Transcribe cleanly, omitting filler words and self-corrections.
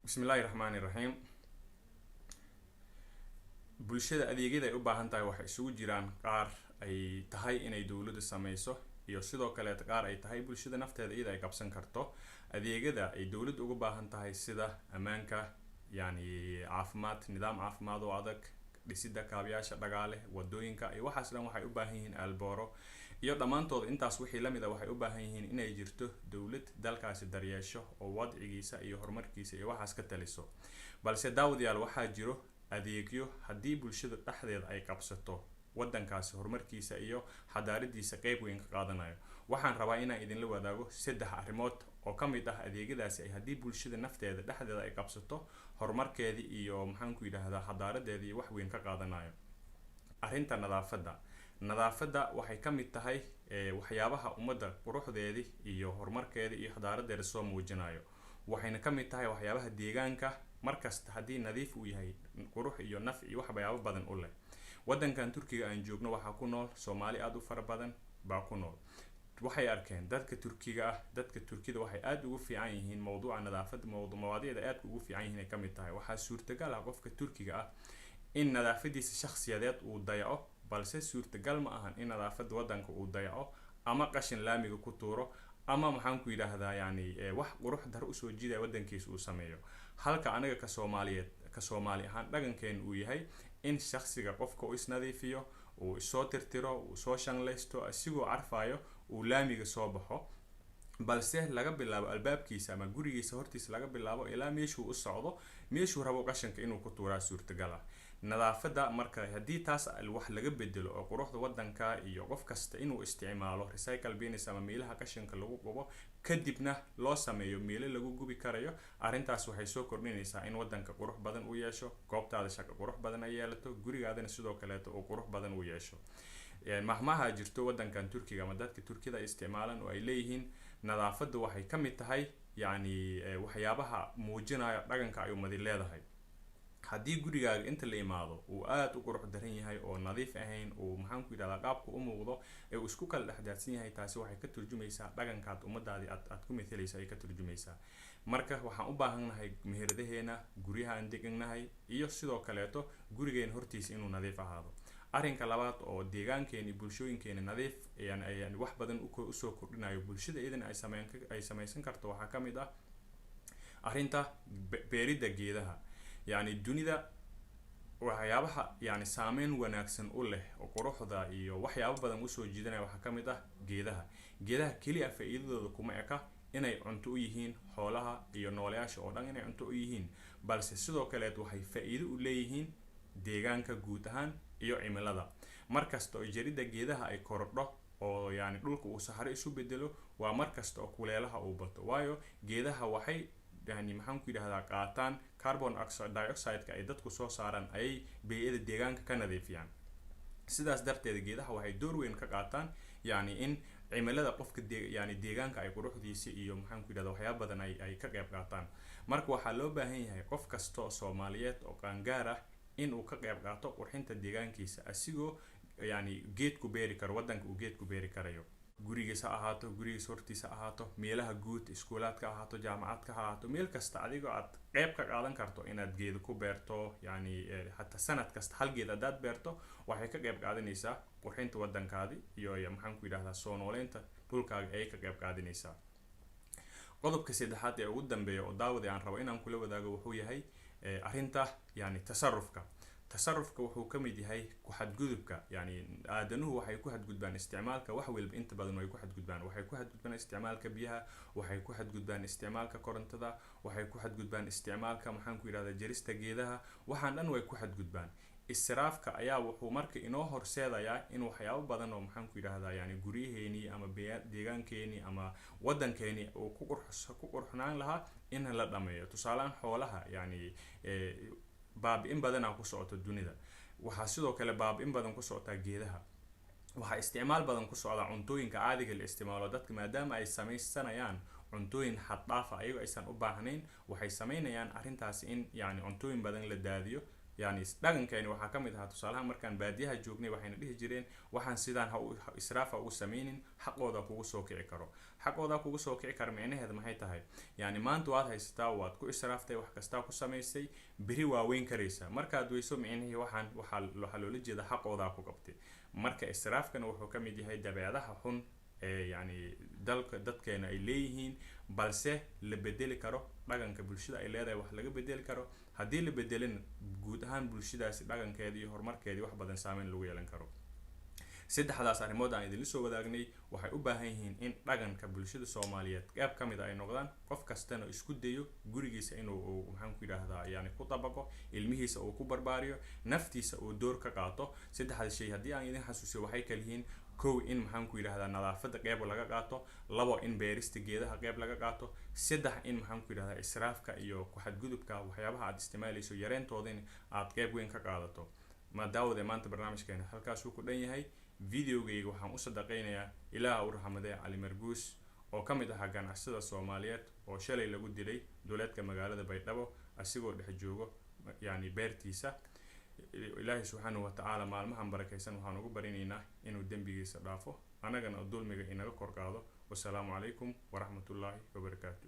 Bismillahirrahmanirrahim. Bulshada adeegyada ay u baahan tahay waxay isugu jiraan qaar ay tahay inay dawladdu sameyso iyo sidoo kale qaar ay tahay bulshada nafteeda iyada ay qabsan karto. Adeegyada ay dawladdu ugu baahan tahay sida ammaanka, caafimaad, nidaam caafimaad oo adag, dhisidda kaabayaasha dhaqaale, wadooyinka iyo waxaas dhan waxay u baahan yihiin albooro iyo dhamaantood intaas wixii la mid ah waxay u baahan yihiin inay jirto dawlad dalkaasi daryeesho oo wadcigiisa iyo horumarkiisa iyo waxaas ka taliso. Balse daawadayaal waxaa jiro adeegyo haddii bulshada dhexdeeda ay qabsato wadankaasi horumarkiisa iyo xadaaradiisa qayb weyn ka qaadanayo. Waxaan rabaa inaan idinla wadaago 3 arrimood oo ka mid ah adeegyadaasi ay haddii bulshada nafteeda dhexdeeda ay qabsato horumarkeeda iyo xadaaradeeda iyo wax weyn ka qaadanayo. Arrinta nadaafadda waxay ka mid tahay waxyaabaha ummadda quruxdeeda iyo horumarkeeda iyo xadaaradeeda soo muujinayo. Waxayna ka mid tahay waxyaabaha deegaanka markasta haddii nadiif uu yahay qurux iyo naf iyo waxyaabo badan u leh. Wadankan Turkiga aan joogno waxaa ku nool Soomaali aad u fara badan baa ku nool. Waxay arkeen dadka Turkida waxay aad ugu fiican yihiin mowduuca nadaafadda mawaadiicda aad ugu fiican yihiin ka mid tahay. Waxaa suurtagal ah qofka Turkiga ah in nadaafadiisa shakhsiyadeed uu dayaco balse suurtagal ma ahan in nadaafadda wadanka uu dayaco ama qashin laamiga ku tuuro ama wax qurux dar u soo jiiday wadankiisa uu sameeyo. Halka anaga ka Soomaali ahaan dhaqankeen uu yahay in shakhsiga qofka uu isnadiifiyo uu soo tirtiro uu soo shanlaysto asigoo carfayo uu laamiga soo baxo balse laga bilaabo albaabkiisa ama gurigiisa hortiisa laga bilaabo ilaa meeshuu u socdo meeshuu rabo qashinka inuu ku tuuraa suurtagal ah. Nadaafadda marka haddii taas wax laga bedelo oo quruxda wadanka iyo qof kasta inuu isticmaalo recycle bins ama meelaha qashinka lagu qubo kadibna loo sameeyo meelo lagu gubi karayo, arrintaas waxay soo kordhinaysaa in wadanka qurux badan uu yeesho, goobtaada shaqo qurux badan ay yeelato, gurigaadana sidoo kale uu qurux badan uu yeesho. Mahmaha jirto wadankan Turkiga ama dadka Turkida isticmaalaan oo ay leeyihiin nadaafaddu waxay ka mid tahay waxyaabaha muujinaya dhaqanka ay umadi leedahay. Haddii gurigaaga inta la imaado uu aad u qurux daran yahay oo nadiif ahayn oo qaabku u muuqdo ee uu isku kala dhexdaadsan yahay, taasi waxay ka turjumaysaa dhaqankaad ummadaadii aad ku metelaysa ay ka turjumaysaa. Marka waxaan u baahannahay meheradaheena, guryaha aan degannahay iyo sidoo kaleeto gurigeena hortiisa inuu nadiif ahaado. Arrinka labaad oo deegaankeena bulshooyinkeena nadiif ayaan wax badan u soo kordhinayo bulshada iyadana ay samaysan karto waxaa ka mid ah arrinta beeridda geedaha. Dunida waxyaabaha saameyn wanaagsan u leh oo quruxda iyo waxyaabo badan u soo jiidanaya waxaa ka mid ah geedaha kaliya faa'iidadooda kuma eka inay cunto u yihiin xoolaha iyo nooleyaasha oo dhan inay cunto u yihiin, balse sidoo kale waxay faa'iido u leeyihiin deegaanka guud ahaan iyo cimilada. Markasta oo jaridda geedaha ay korodho oo dhulka uu saxaro isu bedelo waa markasta oo kuleelaha uu bato, waayo geedaha waxay qaataan carbon dioxide ay dadku soo saaraan ayay bey'ada deegaanka ka nadiifiyaan. Sidaas darteed geedaha waxay door weyn ka qaataan in cimilada qofka deegaanka ay quruxdiisa iyo waxyaabo badan ay ka qayb qaataan. Marka waxaa loo baahan yahay qof kasta oo Soomaaliyeed oo qaangaar ah in uu ka qayb qaato qurxinta deegaankiisa asigoo geed ku beeri karo wadanka uu geed ku beeri karayo. Gurigiisa ahaato, gurigiisa hortiisa ahaato, meelaha guud, iskuulaadka ahaato, jaamacadka ahaato, meel kasta adigoo aad qayb ka qaadan karto inaad geedo ku beerto, hatta sanad kasta hal geed hadaad beerto waxay ka qayb qaadanaysaa qurxinta wadankaadi iyo soo nooleynta dhulkaaga ayay ka qayb qaadanaysaa. Qodobka saddexaad ee ugu dambeeya oo daawada aan rabo inaan kula wadaago wuxuu yahay arrinta tasarrufka wuxuu ka mid yahay ku xadgudubka. Aadanuhu waxay ku xadgudbaan isticmaalka wax walba inta badan way ku xadgudbaan. Waxay ku xadgudbaan isticmaalka biyaha, waxay ku xadgudbaan isticmaalka korontada, waxay ku xadgudbaan isticmaalka jarista geedaha, waxaan dhan way ku xadgudbaan. Israafka ayaa wuxuu marka inoo horseedayaa in waxyaabo badan oo guryaheeni ama deegaankeeni ama wadankeeni uu ku qurxnaan lahaa in la dhameeyo. Tusaale xoolaha baabi'in badan ku socoto dunida. Waxaa sidoo kale baabi'in badan ku socota geedaha. Waxaa isticmaal badan ku socda cuntooyinka caadiga la isticmaalo dadka maadaama ay samaysanayaan cuntooyin xad dhaaf ah ayagoo aysan u baahnayn waxay sameynayaan arrintaas in cuntooyin badan la daadiyo yani dhaqankeeni waxaa ka mid ahaa tusaalaha markaan baadiyaha joognay waxayna dhihi jireen waxaan sidaan israafa u sameynin xaqooda kugu soo kici karo. xaqooda kugu soo kici karo micnaheed maxay tahay? yani maanta waad haysataa, waad ku israaftay, wax kastaa ku samaysay, beri waa weyn karaysaa. markaad weyso micnihii waxaa loola jeeda xaqooda ku qabtay. marka israafkana wuxuu ka mid yahay dabeecadaha xun ee yani dadkeena ay leeyihiin, balse la bedeli karo. dhaqanka bulshada ay leedahay wax laga bedeli karo. haddii la bedelin guud ahaan bulshadaasi dhaqankeeda iyo horumarkeedii wax badan saameyn lagu yeelan karo. saddexdaas arrimood aan idinla soo wadaagnay waxay u baahan yihiin in dhaqanka bulshada Soomaaliyeed qayb ka mid ah ay noqdaan. qof kastana isku dayo gurigiisa inuu maxaan ku yiraahdaa yani ku tabaqo, ilmihiisa uu ku barbaariyo, naftiisa uu door ka qaato. saddexdaas shay haddii aan idin xasuusiyo waxay kala yihiin: kow, in maxaan ku yiraahdaa nadaafada qayb laga qaato; labo, in beerista geedaha qayb laga qaato; saddex, in maxaan ku yiraahdaa israafka iyo ku xadgudubka waxyaabaha aad isticmaalayso yareentooda aad qayb weyn ka qaadato. maadaawada maanta barnaamijkeena halkaas uu ku dhan yahay. videogayga waxaan u sadaqaynayaa Ilaah u raxmadee Cali Marguus oo ka mid ahaa ganacsada Soomaaliyeed oo shalay lagu dilay duleedka magaalada Baydhabo asigoo dhex joogo yani beertiisa. Ilaahay subxaanahu wa ta'aala maalmahan barakaysan waxaan ugu barinaynaa inuu dembigiisa dhaafo, anagana dulmiga inaga kor qaado. Wassalaamu calaykum waraxmatullaahi wabarakaatuh.